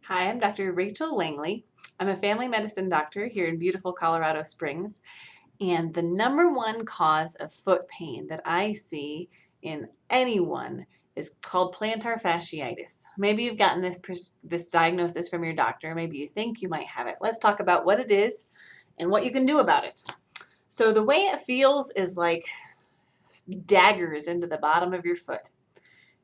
Hi, I'm Dr. Rachel Langley. I'm a family medicine doctor here in beautiful Colorado Springs, and the number one cause of foot pain that I see in anyone is called plantar fasciitis. Maybe you've gotten this diagnosis from your doctor. Maybe you think you might have it. Let's talk about what it is and what you can do about it. So the way it feels is like daggers into the bottom of your foot.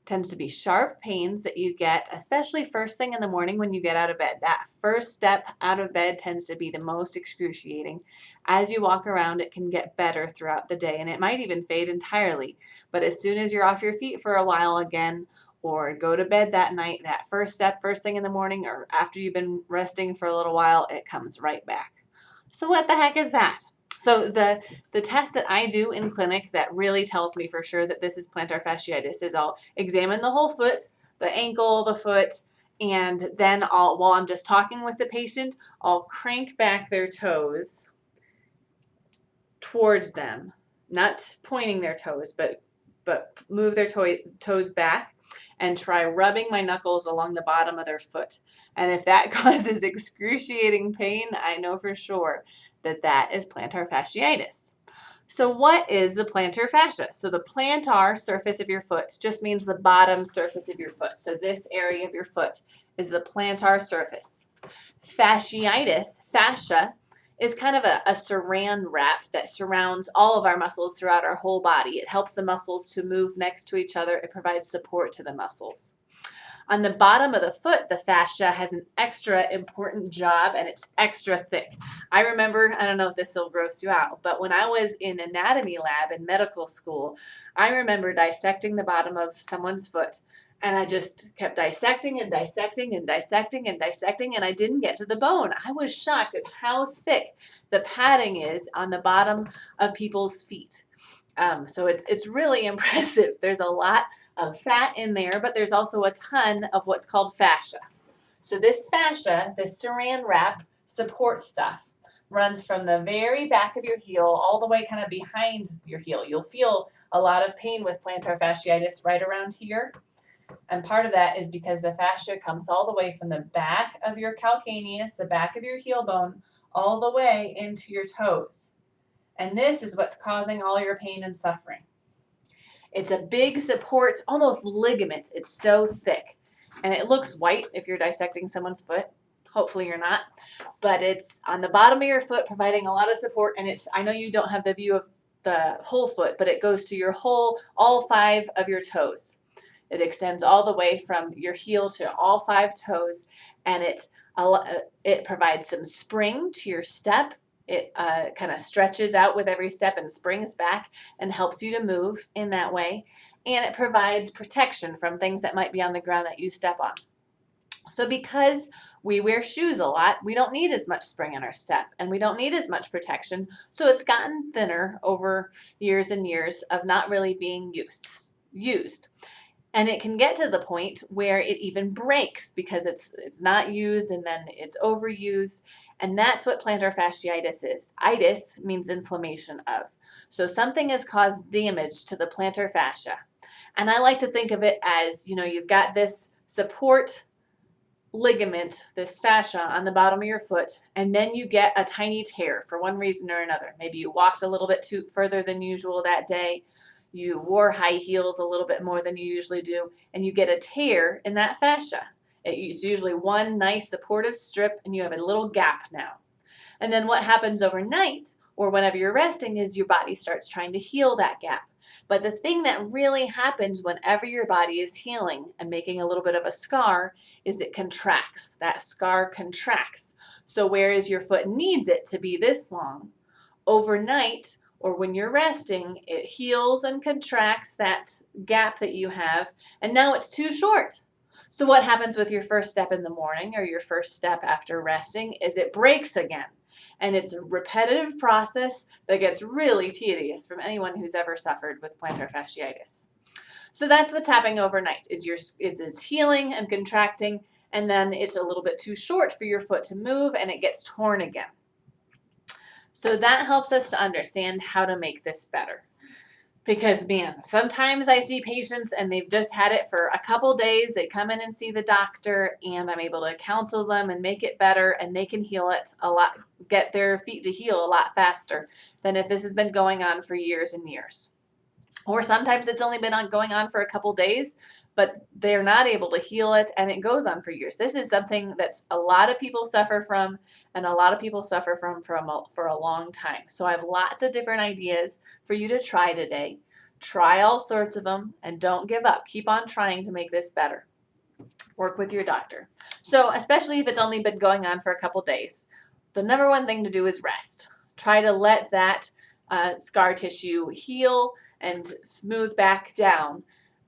Tends to be sharp pains that you get, especially first thing in the morning when you get out of bed. That first step out of bed tends to be the most excruciating. As you walk around, it can get better throughout the day, and it might even fade entirely. But as soon as you're off your feet for a while again, or go to bed that night, that first step, first thing in the morning, or after you've been resting for a little while, it comes right back. So what the heck is that? So the test that I do in clinic that really tells me for sure that this is plantar fasciitis is I'll examine the whole foot, the ankle, the foot, and then while I'm just talking with the patient, I'll crank back their toes towards them, not pointing their toes, but move their toes back and try rubbing my knuckles along the bottom of their foot. And if that causes excruciating pain, I know for sure that that is plantar fasciitis. So what is the plantar fascia? So the plantar surface of your foot just means the bottom surface of your foot. So this area of your foot is the plantar surface. Fasciitis, fascia, is kind of a saran wrap that surrounds all of our muscles throughout our whole body. It helps the muscles to move next to each other. It provides support to the muscles. On the bottom of the foot, the fascia has an extra important job and it's extra thick. I remember, I don't know if this will gross you out, but when I was in anatomy lab in medical school, I remember dissecting the bottom of someone's foot, and I just kept dissecting and dissecting and dissecting and dissecting, and I didn't get to the bone. I was shocked at how thick the padding is on the bottom of people's feet. So it's really impressive. There's a lot of fat in there, but there's also a ton of what's called fascia. So this fascia, this saran wrap support stuff, runs from the very back of your heel all the way kind of behind your heel. You'll feel a lot of pain with plantar fasciitis right around here. And part of that is because the fascia comes all the way from the back of your calcaneus, the back of your heel bone, all the way into your toes. And this is what's causing all your pain and suffering. It's a big support, almost ligament. It's so thick. And it looks white if you're dissecting someone's foot. Hopefully you're not. But it's on the bottom of your foot providing a lot of support. And I know you don't have the view of the whole foot, but it goes to your all 5 of your toes. It extends all the way from your heel to all 5 toes. And it provides some spring to your step. It kind of stretches out with every step and springs back and helps you to move in that way. And it provides protection from things that might be on the ground that you step on. So because we wear shoes a lot, we don't need as much spring in our step and we don't need as much protection. So it's gotten thinner over years and years of not really being used. And it can get to the point where it even breaks because it's not used and then it's overused. And that's what plantar fasciitis is. Itis means inflammation of. So something has caused damage to the plantar fascia. And I like to think of it as, you've got this support ligament, this fascia on the bottom of your foot, and then you get a tiny tear for one reason or another. Maybe you walked a little bit too further than usual that day. You wore high heels a little bit more than you usually do, and you get a tear in that fascia. It's usually one nice supportive strip, and you have a little gap now. And then what happens overnight, or whenever you're resting, is your body starts trying to heal that gap. But the thing that really happens whenever your body is healing and making a little bit of a scar is it contracts. That scar contracts. So whereas your foot needs it to be this long, overnight, or when you're resting, it heals and contracts that gap that you have, and now it's too short. So what happens with your first step in the morning or your first step after resting is it breaks again. And it's a repetitive process that gets really tedious from anyone who's ever suffered with plantar fasciitis. So that's what's happening overnight is healing and contracting, and then it's a little bit too short for your foot to move and it gets torn again. So that helps us to understand how to make this better. Because man, sometimes I see patients and they've just had it for a couple days. They come in and see the doctor and I'm able to counsel them and make it better, and they can heal it a lot, get their feet to heal a lot faster than if this has been going on for years and years. Or sometimes it's only been going on for a couple days, but they're not able to heal it and it goes on for years. This is something that's a lot of people suffer from, and a lot of people suffer from for a long time. So I have lots of different ideas for you to try today. Try all sorts of them and don't give up. Keep on trying to make this better. Work with your doctor. So especially if it's only been going on for a couple days, the number one thing to do is rest. Try to let that scar tissue heal and smooth back down.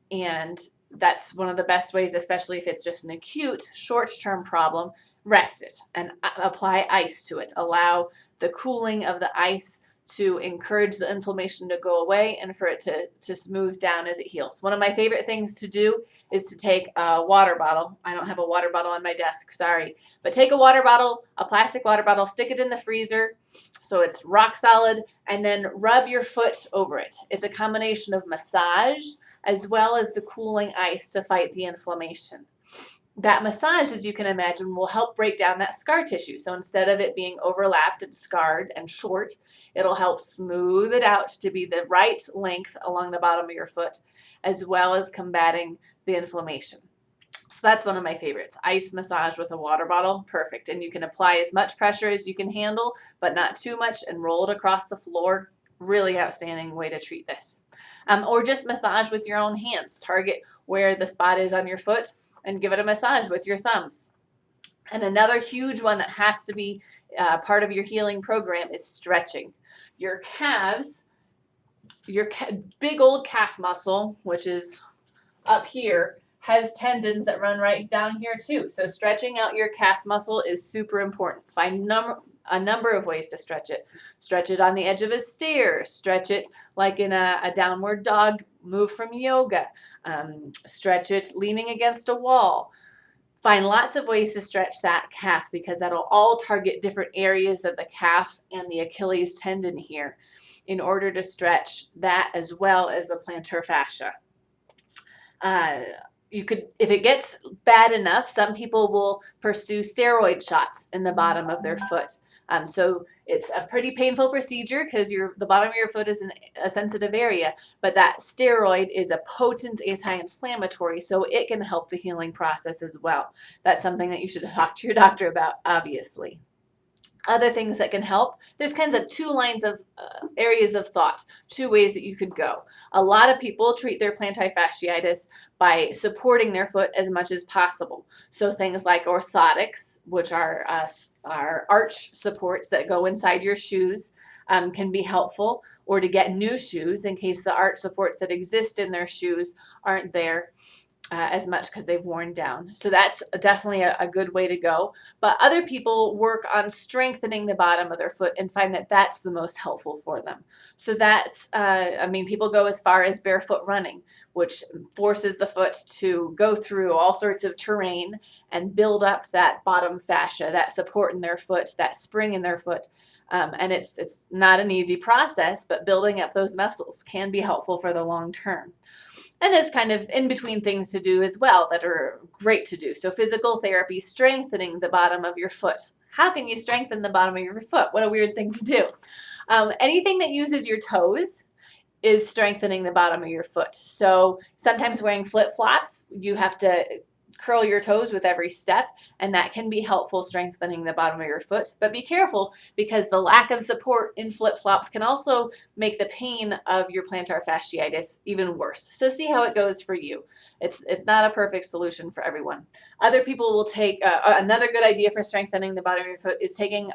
And that's one of the best ways, especially if it's just an acute short-term problem. Rest it and apply ice to it. Allow the cooling of the ice to encourage the inflammation to go away and for it to smooth down as it heals. One of my favorite things to do is to take a water bottle. I don't have a water bottle on my desk, sorry. But take a water bottle, a plastic water bottle, stick it in the freezer so it's rock solid, and then rub your foot over it. It's a combination of massage as well as the cooling ice to fight the inflammation. That massage, as you can imagine, will help break down that scar tissue. So instead of it being overlapped and scarred and short, it'll help smooth it out to be the right length along the bottom of your foot, as well as combating the inflammation. So that's one of my favorites. Ice massage with a water bottle, perfect. And you can apply as much pressure as you can handle, but not too much, and roll it across the floor. Really outstanding way to treat this. Or just massage with your own hands. Target where the spot is on your foot and give it a massage with your thumbs. And another huge one that has to be part of your healing program is stretching. Your calves, your big old calf muscle, which is up here, has tendons that run right down here too. So stretching out your calf muscle is super important. Find a number of ways to stretch it. Stretch it on the edge of a stair. Stretch it like in a downward dog move from yoga. Stretch it leaning against a wall. Find lots of ways to stretch that calf, because that'll all target different areas of the calf and the Achilles tendon here in order to stretch that as well as the plantar fascia. You could, if it gets bad enough, some people will pursue steroid shots in the bottom of their foot. So it's a pretty painful procedure because the bottom of your foot is a sensitive area, but that steroid is a potent anti-inflammatory, so it can help the healing process as well. That's something that you should talk to your doctor about, obviously. Other things that can help, there's kinds of two lines of areas of thought, two ways that you could go. A lot of people treat their plantar fasciitis by supporting their foot as much as possible. So things like orthotics, which are arch supports that go inside your shoes, can be helpful, or to get new shoes in case the arch supports that exist in their shoes aren't there as much because they've worn down. So that's definitely a good way to go. But other people work on strengthening the bottom of their foot and find that that's the most helpful for them. So that's, people go as far as barefoot running, which forces the foot to go through all sorts of terrain and build up that bottom fascia, that support in their foot, that spring in their foot. And it's not an easy process, but building up those muscles can be helpful for the long term. And there's kind of in-between things to do as well that are great to do. So physical therapy, strengthening the bottom of your foot. How can you strengthen the bottom of your foot? What a weird thing to do. Anything that uses your toes is strengthening the bottom of your foot. So sometimes wearing flip-flops, you have to curl your toes with every step, and that can be helpful strengthening the bottom of your foot. But be careful, because the lack of support in flip-flops can also make the pain of your plantar fasciitis even worse. So see how it goes for you. It's not a perfect solution for everyone. Other people will take, another good idea for strengthening the bottom of your foot is taking,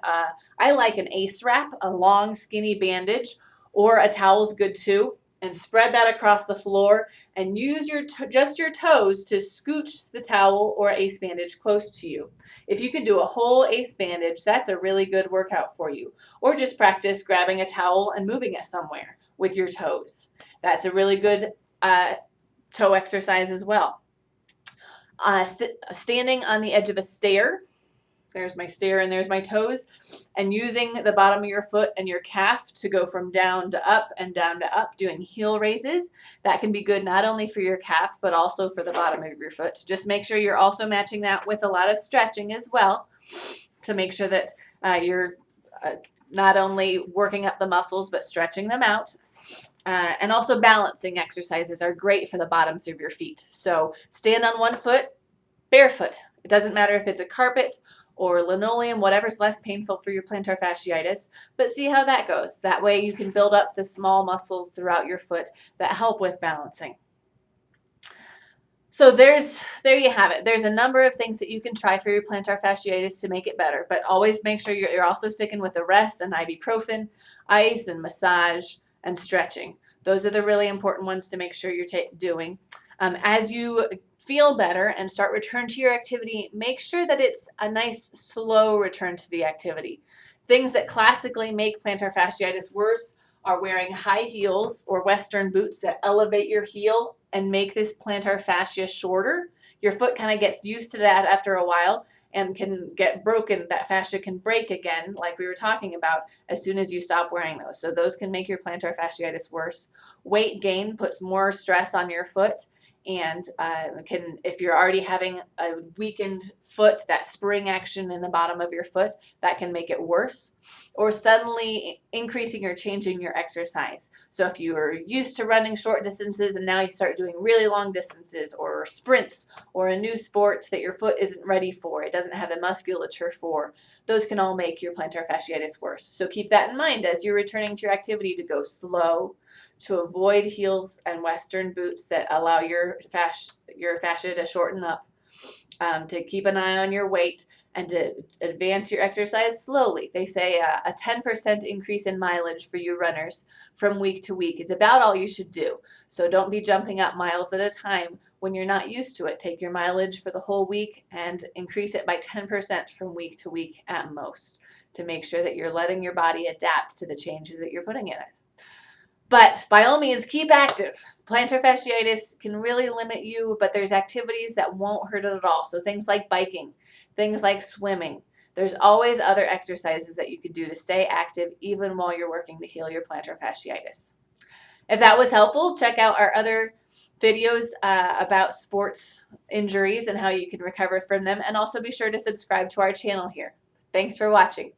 I like an ACE wrap, a long skinny bandage, or a towel's good too, and spread that across the floor and use just your toes to scooch the towel or ACE bandage close to you. If you can do a whole ACE bandage, that's a really good workout for you. Or just practice grabbing a towel and moving it somewhere with your toes. That's a really good toe exercise as well. Standing on the edge of a stair there's my stair and there's my toes, and using the bottom of your foot and your calf to go from down to up and down to up, doing heel raises. That can be good not only for your calf, but also for the bottom of your foot. Just make sure you're also matching that with a lot of stretching as well to make sure that you're not only working up the muscles, but stretching them out. And also balancing exercises are great for the bottoms of your feet. So stand on one foot, barefoot. It doesn't matter if it's a carpet or linoleum, whatever's less painful for your plantar fasciitis, but see how that goes. That way you can build up the small muscles throughout your foot that help with balancing. So there you have it. There's a number of things that you can try for your plantar fasciitis to make it better, but always make sure you're also sticking with the rest and ibuprofen, ice and massage and stretching. Those are the really important ones to make sure you're doing. As you feel better and start return to your activity, make sure that it's a nice slow return to the activity. Things that classically make plantar fasciitis worse are wearing high heels or Western boots that elevate your heel and make this plantar fascia shorter. Your foot kind of gets used to that after a while and can get broken. That fascia can break again, like we were talking about, as soon as you stop wearing those. So those can make your plantar fasciitis worse. Weight gain puts more stress on your foot, and if you're already having a weakened foot, that spring action in the bottom of your foot, that can make it worse. Or suddenly increasing or changing your exercise. So if you are used to running short distances and now you start doing really long distances or sprints or a new sport that your foot isn't ready for, it doesn't have the musculature for, those can all make your plantar fasciitis worse. So keep that in mind as you're returning to your activity, to go slow, to avoid heels and Western boots that allow your fascia to shorten up, to keep an eye on your weight, and to advance your exercise slowly. They say a 10% increase in mileage for you runners from week to week is about all you should do. So don't be jumping up miles at a time when you're not used to it. Take your mileage for the whole week and increase it by 10% from week to week at most, to make sure that you're letting your body adapt to the changes that you're putting in it. But by all means, keep active. Plantar fasciitis can really limit you, but there's activities that won't hurt it at all. So things like biking, things like swimming. There's always other exercises that you can do to stay active even while you're working to heal your plantar fasciitis. If that was helpful, check out our other videos about sports injuries and how you can recover from them. And also be sure to subscribe to our channel here. Thanks for watching.